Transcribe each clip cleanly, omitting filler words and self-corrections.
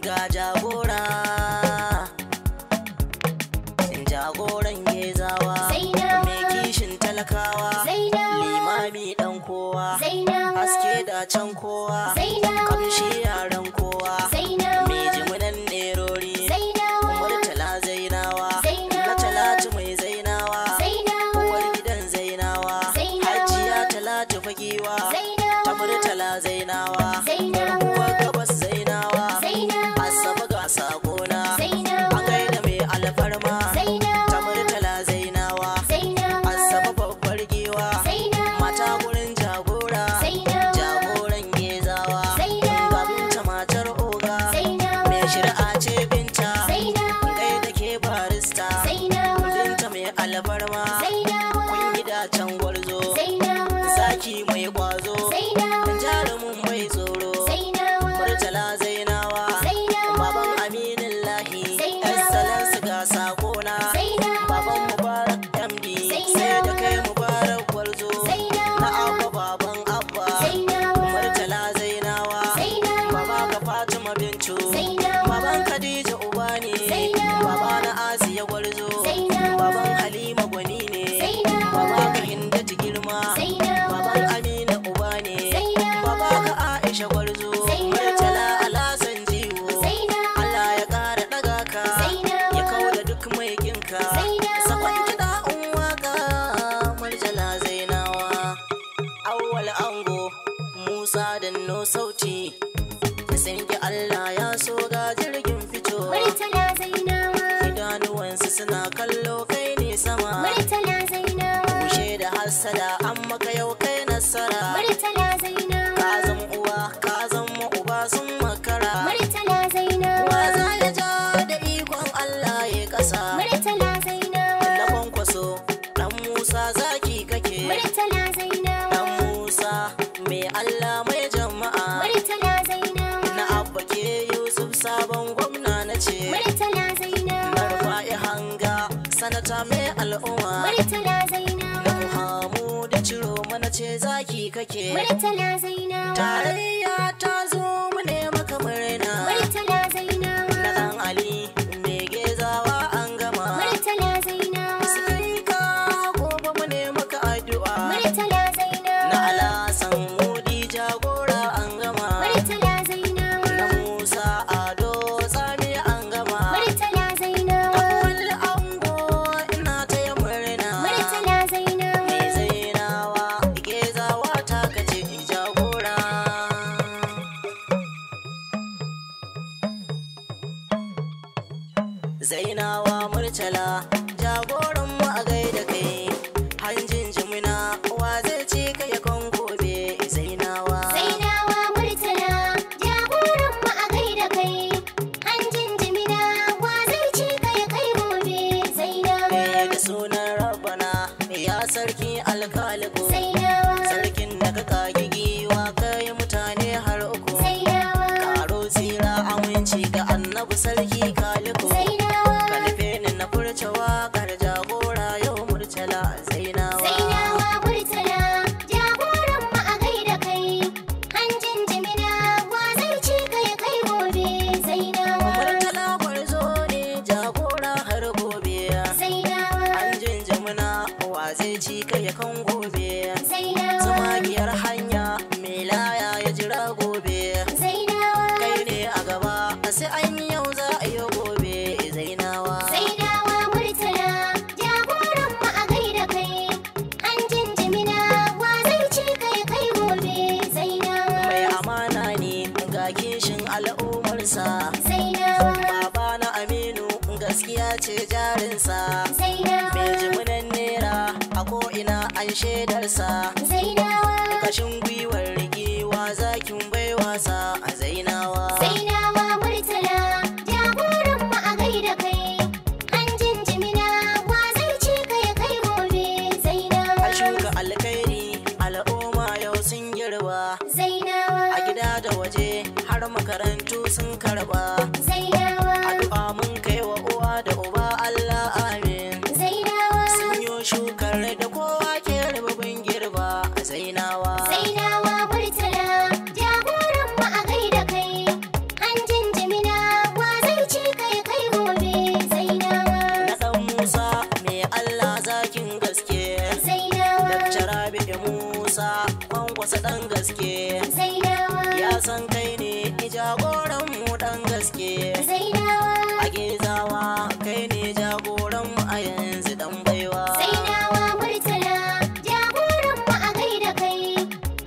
ga jagora, jagoran gezawa, mai kishin talakawa, limami dan kowa, haske da can kowa, kamshi yaran kowa, mai jimunan nerori, Murtala Zainawa, na Talatu mai Zainawa, uwar gidan Zainawa, Hajiya Talatu Fagiwa, ta Murtala Zainawa, uwar gabas Zainawa, Asabe ga sakona, a gaida mai alfarma, ta Murtala Zainawa, Asabe babbar giwa, mata gurin jagora, jagoran gezawa, ga Binta matar oga, mai shari'a ce Binta, gaida ke barista, Binta mai alfarma, kun gida can gwarzo, zaki mai kwazo, jarumin mai tsoro, Murtala Zainawa, baban Aminin Lahi, Excellence ga sakona, baban Mubarak MD, sai da kai Mubarak gwarzo, na Abba baban Abba, Murtala Zainawa, baba ga Fatima Bintu, baban Khadija uba ne, baba na Asiya gwarzo, baban Halima gwani ne, baba ga Hindatu girma, baban Amina uba ne, baba ga Aisha gwarzo, Murtala Alasan jiwo, Allah ya ƙara ɗaga ka, ya kauda duk mai kinka, sakon kiɗa waka, Murtala Zainawa, awwal ango, Musa danno sauti, sun ki Allah ya so ga jirgin fito, idanuwansu suna kallo kai ne sama, kushe da hassada an maka yau kai nasara, ka zama uwa ka zama uba sun makara, wa za ya ja da ikon Allah ya kasa, na kwankwaso dan Musa zaki kake, dan Musa mai Allah mai jama'a, na Abba ke Yusuf sabon gwamna na ce, na Rufa'i hanga sanata mai al'umma, na Muhammadu da Ciro mana ce zaki kake, tarayya ta zo mu ne maka murna, na Dan Ali mai gezawa an gama, sai ka gobe mu ne maka addu'a, na Alasan Mudi jagora an gama, na Musa Ado Tsami an gama, awwal ango ina taya murna, mai Zainawa gezawa ta kace jagora. Zainawa Murtala jagoran mu a gaida kai, hanjin jimina wa zai ce ka ya kan gobe, Zainawa da sunan Rabbana ya sarki alkaliku, sarkin da ka kage giwa kai mutane har uku, karo tsira aminci ga annabi sarki kaliku, ka nufe ni na furta waƙar jagora yau Murtala Zainawa. Murtala gwarzo ne jagora har gobe, hanjin jimina wa zai ci ka ya kan gobe, tsumagiyar hanya mai laya ya jira gobe, kai ne a gaba sai an yi yau za a yi gobe, Zainawa. Mai amana ne ga kishin al'ummarsa, baba na Aminu gaskiya ce jarinsa, mai jimunan nera a ko'ina an shaidarsa, kashin gwiwar rigewa zakin baiwasa a Zainawa. A shuka alkhairi al'umma yau sun girba, a gida da waje har makarantu sun karba, addu'a mun kai wa uwa da uba Allah amin, sun yo shukar da kowa ke rububin girba a Zainawa. Murtala jagoran mu a gaida kai, hanjin jimina kwankwasa ɗan gaske. Zainawa. Ya san kai ne jagoran mu ɗan gaske. Zainawa. A Gezawa kai ne jagoran mu a yanzu ɗan baiwa. Zainawa Murtala jagoran mu a gaida kai.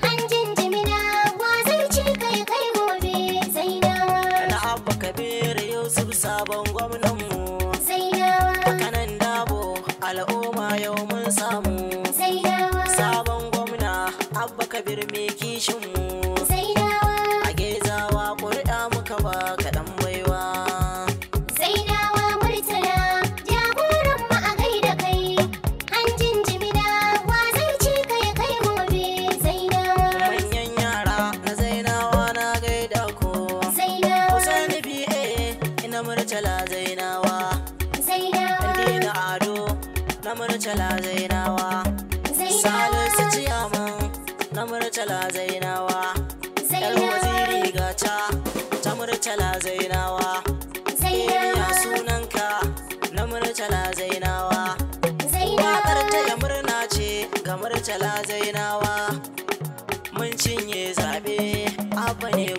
An jinjimina wa zai ce kai kai gobe. Zainawa. Na Abba Kabir Yusuf sabon gwamnan mu. Zainawa. Kanan Dabo al'umma yau mun samu. Zainawa. Sabon gwamna Abba Kabir mai kishin mu. Zainawa. A Gezawa ƙuri'a muka ba kaɗan baiwa. Zainawa Murtala jagoran mu a gaida kai. An jinjimina wa zai ce kai kai gobe. Zainawa. Manyan yara na Zainawa na gaida ku. Zainawa. Hussaini BA na Murtala Zainawa. Zainawa. Dina Ado na Murtala Zainawa. Zainawa. Salisu Ciyaman na Murtala Zainawa. Yar Zainawa. waziri gata ta Murtala Zainawa. Zainawa. Ya sunanka na Murtala Zainawa. Zainawa. Waƙar taya murna ce ga Murtala Zainawa. Mun cinye zaɓe, Abba ne